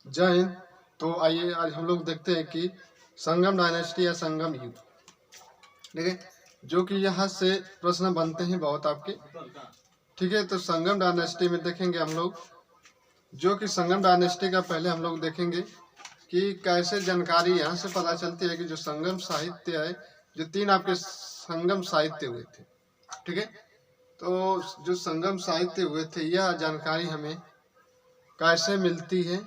जय हिंद। तो आइए आज हम लोग देखते हैं कि संगम डायनेस्टी या संगम युग, ठीक है, जो कि यहाँ से प्रश्न बनते हैं बहुत आपके, ठीक है। तो संगम डायनेस्टी में देखेंगे हम लोग, जो कि संगम डायनेस्टी का पहले हम लोग देखेंगे कि कैसे जानकारी यहाँ से पता चलती है कि जो संगम साहित्य है, जो 3 आपके संगम साहित्य हुए थे, ठीक है। तो जो संगम साहित्य हुए थे, यह जानकारी हमें कैसे मिलती है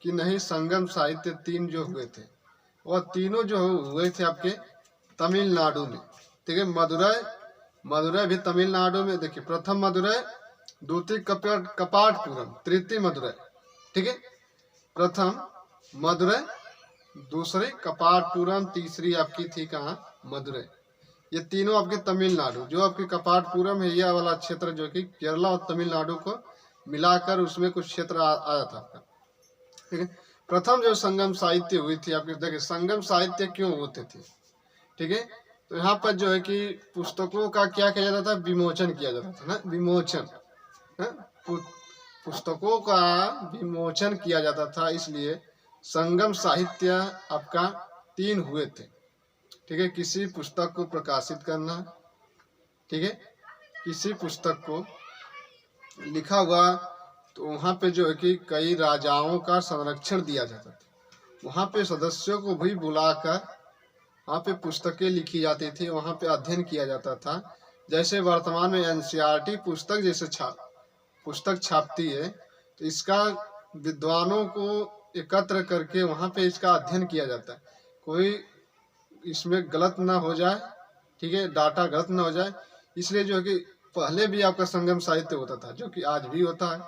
कि नहीं, संगम साहित्य 3 जो हुए थे वह तीनों जो हुए थे आपके तमिलनाडु में, ठीक है। मदुरई, मदुरई भी तमिलनाडु में। देखिए, प्रथम मदुरई, द्वितीय कपाटपुरम, तृतीय मदुरई, ठीक है। प्रथम मदुरई, दूसरी कपाटपुरम, तीसरी आपकी थी कहाँ, मदुरई। ये तीनों आपके तमिलनाडु, जो आपके कपाटपुरम है यह वाला क्षेत्र जो कि केरला और तमिलनाडु को मिलाकर उसमें कुछ क्षेत्र आया था आपका, ठीक है। प्रथम जो संगम साहित्य हुई थी आपके, देखिए संगम साहित्य क्यों होते थे, ठीक है। तो यहाँ पर जो है कि पुस्तकों का क्या किया जाता था, विमोचन किया जाता था ना, विमोचन, पुस्तकों का विमोचन किया जाता था, इसलिए संगम साहित्य आपका 3 हुए थे, ठीक है। किसी पुस्तक को प्रकाशित करना, ठीक है, किसी पुस्तक को लिखा हुआ, तो वहाँ पे जो है कि कई राजाओं का संरक्षण दिया जाता था। वहाँ पे सदस्यों को भी बुलाकर वहाँ पे पुस्तकें लिखी जाती थी, वहाँ पे अध्ययन किया जाता था। जैसे वर्तमान में एनसीईआरटी पुस्तक जैसे पुस्तक छापती है, तो इसका विद्वानों को एकत्र करके वहाँ पे इसका अध्ययन किया जाता है, कोई इसमें गलत ना हो जाए, ठीक है, डाटा गलत ना हो जाए। इसलिए जो है कि पहले भी आपका संगम साहित्य होता था, जो कि आज भी होता है,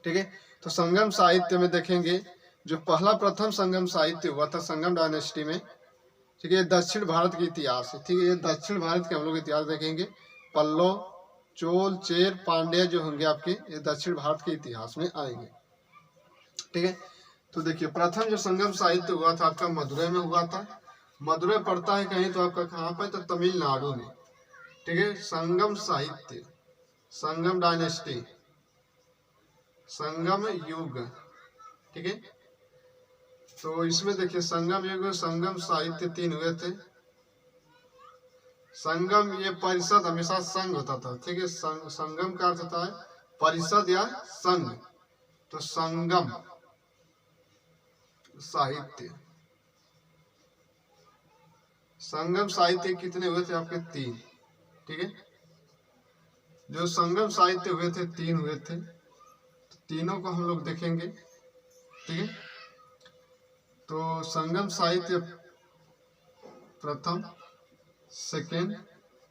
ठीक है। तो संगम साहित्य में देखेंगे, जो प्रथम संगम साहित्य हुआ था संगम डायनेस्टी में, ठीक है। दक्षिण भारत के इतिहास है, ठीक है। ये दक्षिण भारत के हम लोग इतिहास देखेंगे। पल्लव, चोल, चेर, पांड्य जो होंगे आपके, ये दक्षिण भारत के इतिहास में आएंगे, ठीक है। तो देखिए, प्रथम जो संगम साहित्य हुआ था आपका मदुरई में हुआ था। मदुरई पड़ता है कहीं तो आपका कहाँ पर, तो तमिलनाडु में, ठीक है। संगम साहित्य, संगम डायनेस्टी, संगम युग, ठीक है। तो इसमें देखिए संगम युग में संगम साहित्य 3 हुए थे। संगम, ये परिषद हमेशा संघ होता था, ठीक है। संगम का अर्थ होता है परिषद या संघ। तो संगम साहित्य, संगम साहित्य कितने हुए थे आपके, 3, ठीक है। जो संगम साहित्य हुए थे 3 हुए थे, तो तीनों को हम लोग देखेंगे, ठीक है। तो संगम साहित्य प्रथम, सेकेंड,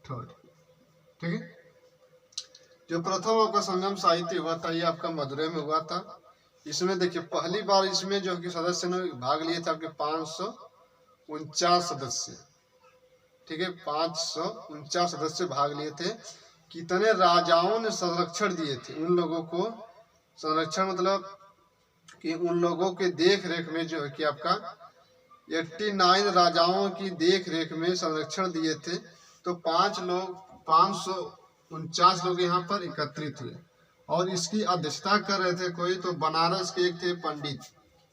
थर्ड, ठीक है। जो प्रथम आपका संगम साहित्य हुआ था, ये आपका मदुरई में हुआ था। इसमें देखिए, पहली बार इसमें जो कि सदस्य ने भाग लिए थे आपके 549 सदस्य, ठीक है। 549 सदस्य भाग लिए थे। कितने राजाओं ने संरक्षण दिए थे उन लोगों को, संरक्षण मतलब कि उन लोगों के देख रेख में जो है कि आपका 89 राजाओं की देख रेख में संरक्षण दिए थे। तो 549 लोग यहाँ पर एकत्रित हुए और इसकी अध्यक्षता कर रहे थे कोई, तो बनारस के एक थे पंडित,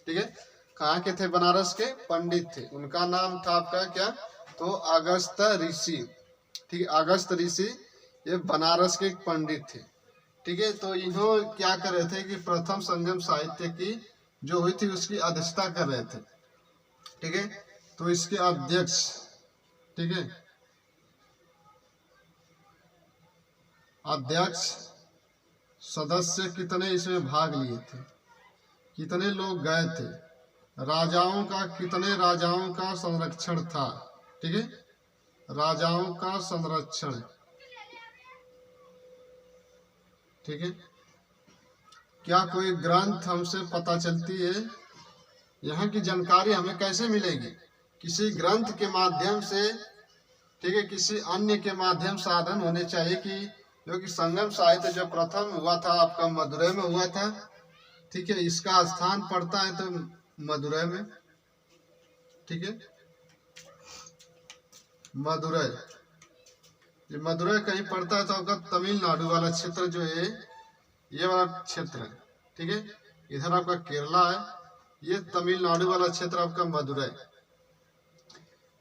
ठीक है। कहाँ के थे, बनारस के पंडित थे। उनका नाम था आपका क्या, तो अगस्त ऋषि, ठीक है। अगस्त ऋषि ये बनारस के पंडित थे, ठीक है। तो इन्हों क्या कर रहे थे कि प्रथम संगम साहित्य की जो हुई थी उसकी अध्यक्षता कर रहे थे, ठीक है। तो इसके अध्यक्ष, ठीक है, अध्यक्ष सदस्य कितने इसमें भाग लिए थे, कितने लोग गए थे, राजाओं का, कितने राजाओं का संरक्षण था, ठीक है, राजाओं का संरक्षण, ठीक है। क्या कोई ग्रंथ हमसे पता चलती है, यहाँ की जानकारी हमें कैसे मिलेगी, किसी ग्रंथ के माध्यम से, ठीक है, किसी अन्य के माध्यम साधन होने चाहिए कि जो कि संगम साहित्य जो प्रथम हुआ था आपका मदुरई में हुआ था, ठीक है। इसका स्थान पड़ता है तो मदुरई में, ठीक है। मदुरई, ये मदुरई कहीं पड़ता है तो आपका तमिलनाडु वाला क्षेत्र जो है, ये वाला क्षेत्र है, ठीक है। इधर आपका केरला है, ये तमिलनाडु वाला क्षेत्र आपका मदुरई।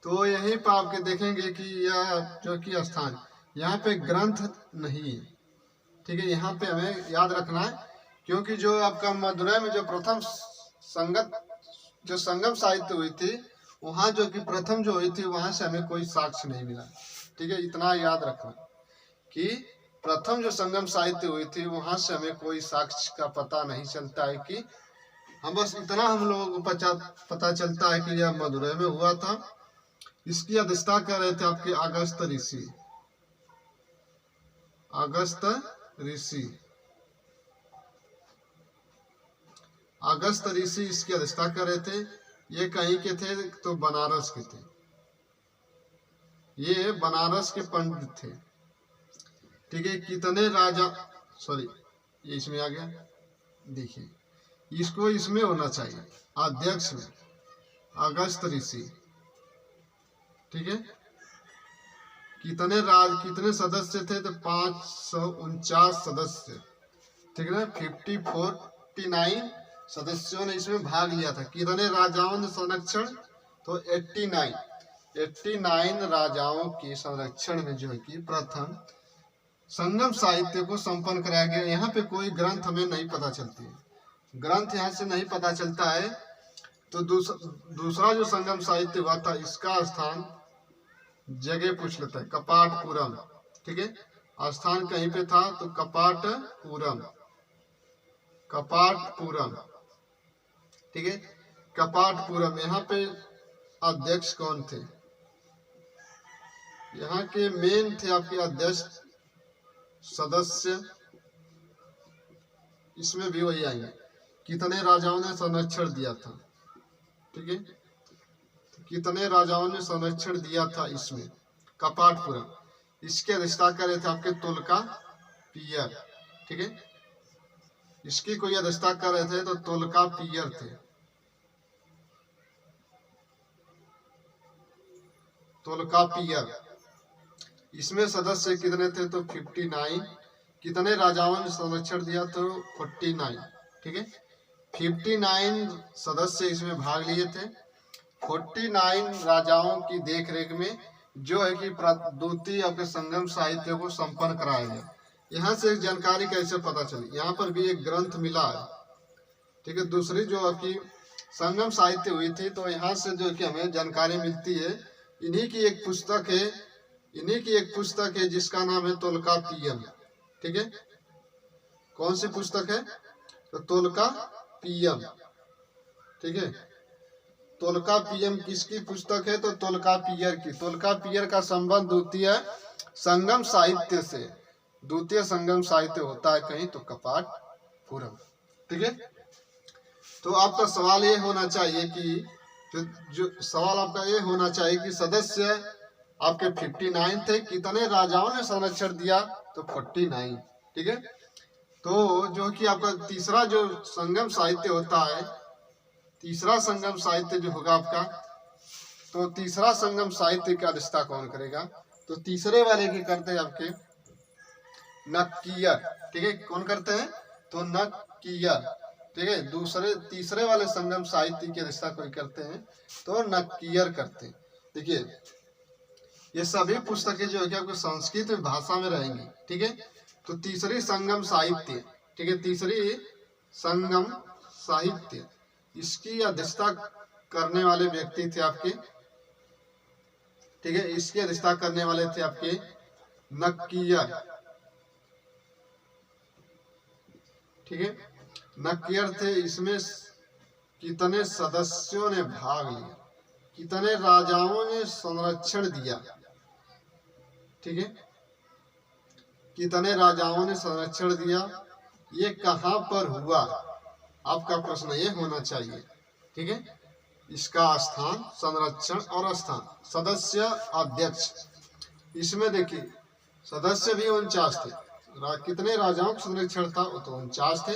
तो यहीं पर आपके देखेंगे कि यह जो कि स्थान, यहाँ पे ग्रंथ नहीं है, ठीक है। यहाँ पे हमें याद रखना है, क्योंकि जो आपका मदुरई में जो प्रथम संगम साहित्य हुई थी, वहाँ जो कि प्रथम जो हुई थी, वहां से हमें कोई साक्ष्य नहीं मिला, ठीक है। इतना याद रखना कि प्रथम जो संगम साहित्य हुई थी, वहां से हमें कोई साक्ष्य का पता नहीं चलता है कि हम बस इतना हम लोगों को पता चलता है कि यह मदुरई में हुआ था। इसकी अध्यक्षता कर रहे थे आपके अगस्त ऋषि। अगस्त ऋषि इसकी अध्यक्षता कर रहे थे। ये कहीं के थे? तो बनारस के थे। ये बनारस के पंडित थे, ठीक है। कितने राजा, सॉरी ये इसमें आ गया, देखिए इसको इसमें होना चाहिए अध्यक्ष में, अगस्त ऋषि, ठीक है। कितने सदस्य थे? तो 549 सदस्य, ठीक है। 49 सदस्यों ने इसमें भाग लिया था। कितने राजाओं ने संरक्षण? तो 89 राजाओं के संरक्षण में जो है कि प्रथम संगम साहित्य को संपन्न कराया गया। यहाँ पे कोई ग्रंथ हमें नहीं पता चलती है, ग्रंथ यहाँ से नहीं पता चलता है। तो दूसरा जो संगम साहित्य हुआ था, इसका स्थान जगह पूछ लेता है, कपाटपुरम, ठीक है। स्थान कहीं पे था? तो कपाटपुरम, ठीक है। कपाटपुरम, यहाँ पे अध्यक्ष कौन थे? यहाँ के मेन थे आपके अध्यक्ष सदस्य, इसमें भी वही आएंगे। कितने राजाओं ने संरक्षण दिया था, ठीक है। कितने राजाओं ने संरक्षण दिया था इसमें? कपाटपुरम। इसके अध्यक्षता कर रहे थे आपके तोलकापियर, ठीक है। इसकी कोई अध्यक्षता कर रहे थे तो तोलकापियर थे। तोलकापियर, इसमें सदस्य कितने थे? तो 59। कितने राजाओं ने संरक्षण दिया? तो 49, ठीक है। 59 सदस्य इसमें भाग लिए थे। 49 राजाओं की देखरेख में जो है कि द्वितीय आपके संगम साहित्य को संपन्न कराया गया। यहाँ से एक जानकारी कैसे पता चली? यहाँ पर भी एक ग्रंथ मिला है, ठीक है। दूसरी जो आपकी संगम साहित्य हुई थी, तो यहाँ से जो कि हमें जानकारी मिलती है, इन्हीं की एक पुस्तक है जिसका नाम है तोलकापियम, ठीक है। कौन सी पुस्तक है? तो तोलकापियम, ठीक है। तोलकापियम किसकी पुस्तक है? तो तोलकापियर की। तोलकापियर का संबंध द्वितीय संगम साहित्य से, द्वितीय संगम साहित्य होता है कहीं तो कपाटपुरम, ठीक है। तो आपका सवाल ये होना चाहिए कि कि सदस्य आपके 59 थे। कितने राजाओं ने संरक्षण दिया? तो 49, ठीक है। तो जो कि आपका तीसरा जो संगम साहित्य होता है, तीसरा संगम साहित्य जो होगा आपका, तो तीसरा संगम साहित्य का रिश्ता कौन करेगा? तो तीसरे वाले के करते हैं आपके नक्कियर, ठीक है। कौन करते हैं? तो नक्कियर, ठीक है। तीसरे वाले संगम साहित्य के रिश्ता कोई करते हैं तो नक्कियर करते हैं। देखिए ये सभी पुस्तकें जो है कि आपको संस्कृत भाषा में रहेंगी, ठीक है। तो तीसरी संगम साहित्य, ठीक है, तीसरी संगम साहित्य, इसकी अध्यक्षता करने वाले व्यक्ति थे आपके, ठीक है। इसकी अध्यक्षता करने वाले थे आपके नक्कियर, ठीक है। नक्कियर थे। इसमें कितने सदस्यों ने भाग लिया? कितने राजाओं ने संरक्षण दिया, ठीक है। कितने राजाओं ने संरक्षण दिया? ये कहाँ पर हुआ? आपका प्रश्न ये होना चाहिए, ठीक है। इसका स्थान, संरक्षण और स्थान, सदस्य, अध्यक्ष, इसमें देखिए सदस्य भी 49 थे। कितने राजाओं का संरक्षण था? तो 49 थे।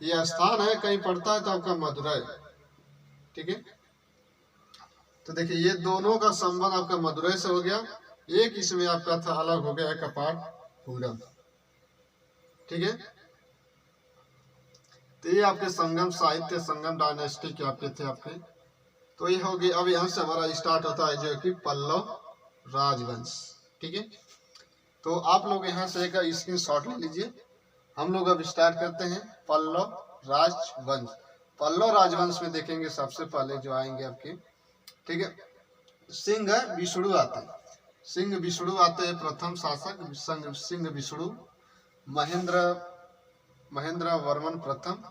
ये स्थान है कहीं पड़ता है तो आपका मदुरई, ठीक है। तो देखिए ये दोनों का संबंध आपका मदुरई से हो गया। एक इसमें आपका था अलग हो गया है कपाटपुरम, ठीक है। तो ये आपके संगम साहित्य, संगम डायनेस्टी के आपके थे आपके। तो ये हो गई। अब यहाँ से हमारा स्टार्ट होता है जो कि पल्लव राजवंश। ठीक है, तो आप लोग यहाँ से एक स्क्रीनशॉट ले लीजिए। हम लोग अब स्टार्ट करते हैं पल्लव राजवंश। पल्लव राजवंश में देखेंगे सबसे पहले जो आएंगे आपके, ठीक है, सिंह विष्णु आते हैं। सिंह विष्णु आते हैं प्रथम शासक। सिंह विष्णु महेंद्र वर्मन प्रथम,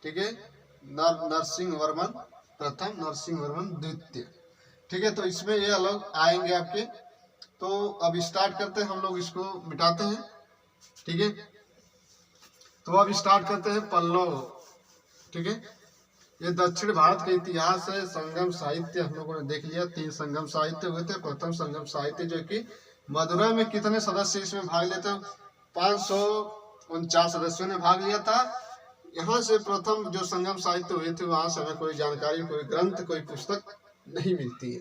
ठीक है, नरसिंह वर्मन प्रथम, नरसिंह वर्मन द्वितीय। ठीक है, तो इसमें ये अलग आएंगे आपके। तो अब स्टार्ट करते हैं हम लोग, इसको मिटाते हैं। ठीक है, तो अब स्टार्ट करते हैं पल्लव। ठीक है, ये दक्षिण भारत के इतिहास है। संगम साहित्य हम लोगों ने देख लिया, 3 संगम साहित्य हुए थे। प्रथम संगम साहित्य जो कि मदुरै में कितने सदस्य इसमें भाग लेते हैं? 549 सदस्यों ने भाग लिया था। यहाँ से प्रथम जो संगम साहित्य हुए थे वहां से हमें कोई जानकारी, कोई ग्रंथ, कोई पुस्तक नहीं मिलती है।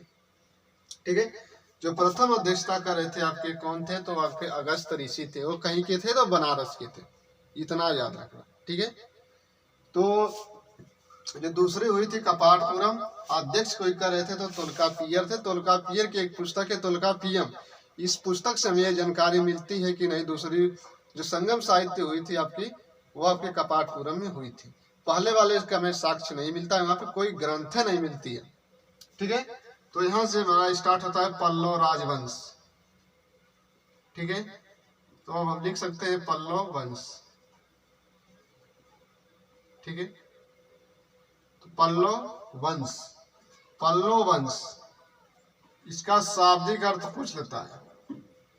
ठीक है, जो प्रथम अध्यक्षता कर रहे थे आपके कौन थे? तो आपके अगस्त ऋषि थे। वो कहीं के थे? तो बनारस के थे, इतना याद रखना। ठीक है, तो जो दूसरी हुई थी कपाटपुरम, अध्यक्ष कोई कर रहे थे तो तोलकापियर थे। तोलकापियर की एक पुस्तक है तोलकापियम। इस पुस्तक से हमें जानकारी मिलती है कि नहीं दूसरी जो संगम साहित्य हुई थी आपकी वो आपके कपाटपुरम में हुई थी। पहले वाले का हमें साक्ष्य नहीं मिलता है, वहां पे कोई ग्रंथ नहीं मिलती है। ठीक है, तो यहाँ से हमारा स्टार्ट होता है पल्लव राजवंश। ठीक है, तो हम लिख सकते हैं पल्लव वंश। ठीक है, तो पल्लव वंश, पल्लव वंश, इसका शाब्दिक अर्थ पूछ लेता है।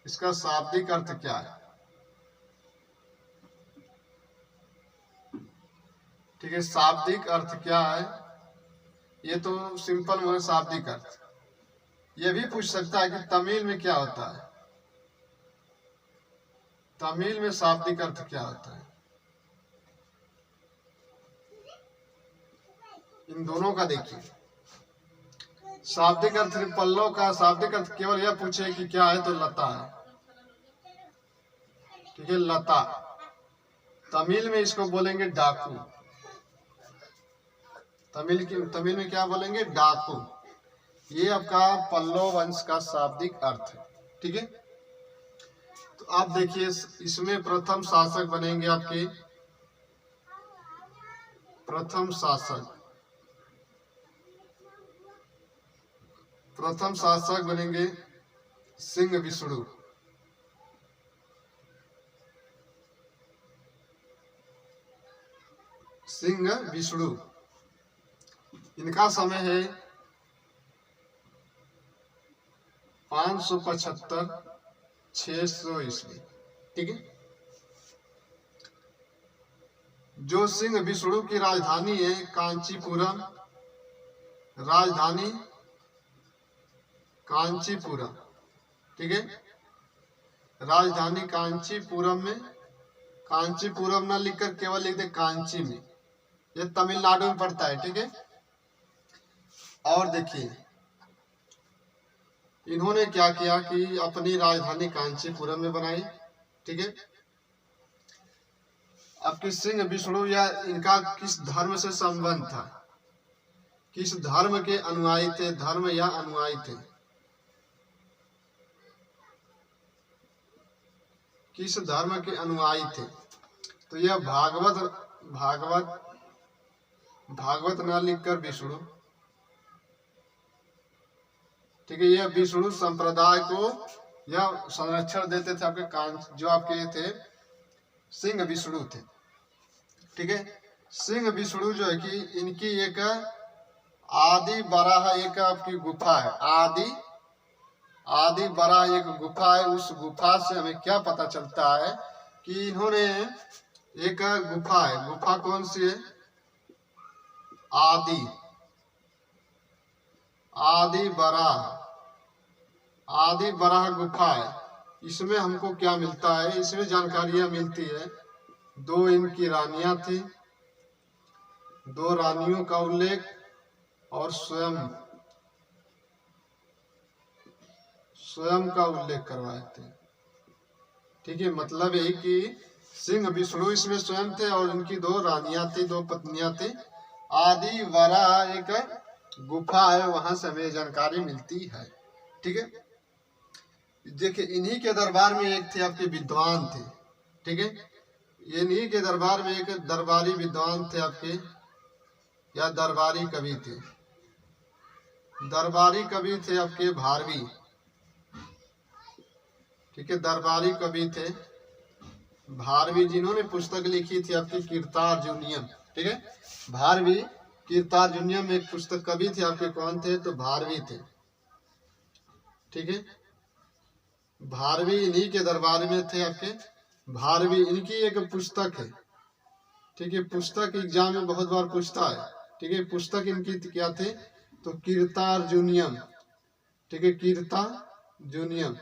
इसका शाब्दिक अर्थ क्या है? ठीक है, शाब्दिक अर्थ क्या है? ये तो सिंपल है शाब्दिक अर्थ। ये भी पूछ सकता है कि तमिल में क्या होता है? तमिल में शाब्दिक अर्थ क्या होता है? इन दोनों का देखिए शाब्दिक अर्थ। पल्लव का शाब्दिक अर्थ केवल यह पूछे कि क्या है, तो लता है। ठीक है, लता। तमिल में इसको बोलेंगे डाकू। तमिल में क्या बोलेंगे? डाकू। ये आपका पल्लव वंश का शाब्दिक अर्थ है। ठीक है, तो आप देखिए इसमें प्रथम शासक बनेंगे आपके, प्रथम शासक, प्रथम शासक बनेंगे सिंह विष्णु। सिंह विष्णु, इनका समय है 575-600 ईस्वी। ठीक है, जो सिंह विष्णु की राजधानी है कांचीपुरम, राजधानी कांचीपुरम। ठीक है, राजधानी कांचीपुरम में, कांचीपुरम ना लिखकर केवल लिख दे कांची में, ये तमिलनाडु में पड़ता है। ठीक है, और देखिए इन्होंने क्या किया कि अपनी राजधानी कांचीपुरम में बनाई। ठीक है, अब किस सिंह विष्णु या इनका किस धर्म से संबंध था? किस धर्म के अनुयायी थे? धर्म या अनुयायी थे? किस धर्म के अनुयायी थे? तो यह भागवत न लिखकर विष्णु। ठीक है, यह विष्णु संप्रदाय को यह संरक्षण देते थे। आपके जो आपके थे सिंह विष्णु थे। ठीक है, सिंह विष्णु जो है कि इनकी एक आदि बराह एक आपकी गुफा है। आदि बराह एक गुफा है। उस गुफा से हमें क्या पता चलता है कि इन्होंने एक गुफा है। गुफा कौन सी है? आदि बराह गुफा है। इसमें हमको क्या मिलता है? इसमें जानकारियां मिलती है। 2 इनकी रानियां थी, 2 रानियों का उल्लेख और स्वयं का उल्लेख करवाए थे। ठीक है, मतलब यही कि सिंह विष्णु इसमें स्वयं थे और इनकी 2 रानियां थी, 2 पत्नियां थी। आदि वरा एक गुफा है, वहां से हमें जानकारी मिलती है। ठीक है, देखिए इन्हीं के दरबार में एक थे आपके विद्वान थे। ठीक है, इन्हीं के दरबार में एक दरबारी विद्वान थे आपके, या दरबारी कवि थे। दरबारी कवि थे आपके भारवी। ठीक है, दरबारी कवि थे भारवी, जिन्होंने पुस्तक लिखी थी आपकी कीर्तार्जुनियम। ठीक है, भारवी कीर्तार्जुनियम एक पुस्तक कवि थे आपके, कौन थे तो भारवी थे। ठीक है, भारवी इन्हीं के दरबार में थे आपके। भारवी इनकी एक पुस्तक है। ठीक है, पुस्तक एग्जाम में बहुत बार पूछता है। ठीक है, पुस्तक इनकी क्या थे तो कीर्तार्जुनियम। ठीक है, कीर्तार्जुनियम,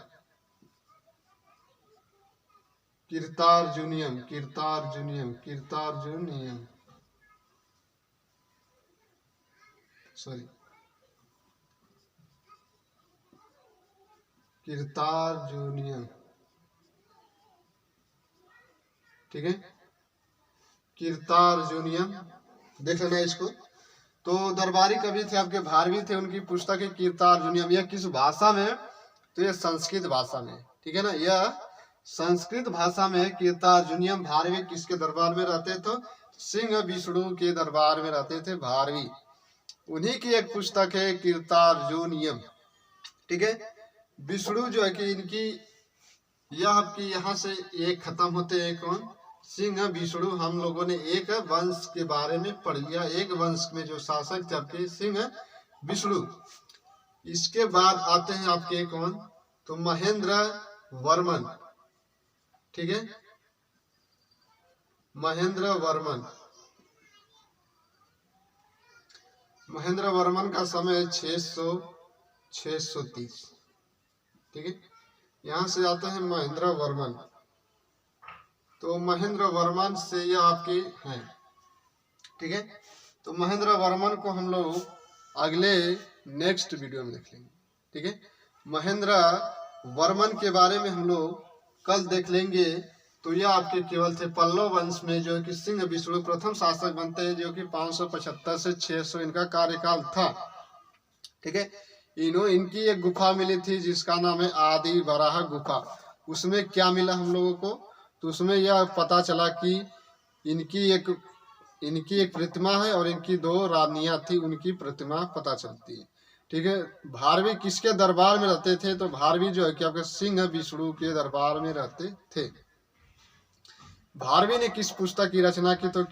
कीर्तार्जुनियम, कीर्तार्जुनियम, कीर्तार्जुनियम, सॉरी, कीर्तार्जुनियम। ठीक है, कीर्तार्जुनियम देख लेना इसको। तो दरबारी कवि थे आपके भारवी थे, उनकी पुस्तक है कीर्तार्जुनियम। यह किस भाषा में तो यह संस्कृत भाषा में। ठीक है ना, यह संस्कृत भाषा में कीर्तार्जुनियम। भारवी किसके दरबार में रहते तो सिंह विष्णु के दरबार में रहते थे भारवी। उन्हीं की एक पुस्तक है कीर्तार्जुनियम। ठीक है, विष्णु जो है कि इनकी यह आपकी यहाँ से एक खत्म होते हैं कौन सिंह विष्णु। हम लोगों ने एक वंश के बारे में पढ़ लिया, एक वंश में जो शासक थे आपके सिंह विष्णु। इसके बाद आते हैं आपके कौन तो महेंद्र वर्मन। ठीक है, महेंद्र वर्मन। महेंद्र वर्मन का समय 630। ठीक है, यहाँ से आते हैं महेंद्र वर्मन। तो महेंद्र वर्मन से यह आपके हैं। ठीक है, तो महेंद्र वर्मन को हम लोग अगले नेक्स्ट वीडियो में देख लेंगे। ठीक है, महेंद्र वर्मन के बारे में हम लोग कल देख लेंगे। तो यह आपके केवल थे पल्लव वंश में जो कि सिंह विष्णु प्रथम शासक बनते हैं, जो कि 575 से 600 इनका कार्यकाल था। ठीक है, इनकी एक गुफा मिली थी जिसका नाम है आदि वराह गुफा। उसमें क्या मिला हम लोगों को तो उसमें यह पता चला कि इनकी एक प्रतिमा है और इनकी 2 रानियां थी, उनकी प्रतिमा पता चलती है। ठीक है, भारवी किसके दरबार में रहते थे तो भारवी जो है कि आपके सिंह विष्णु के दरबार में रहते थे। भारवी ने किस पुस्तक की रचना की तो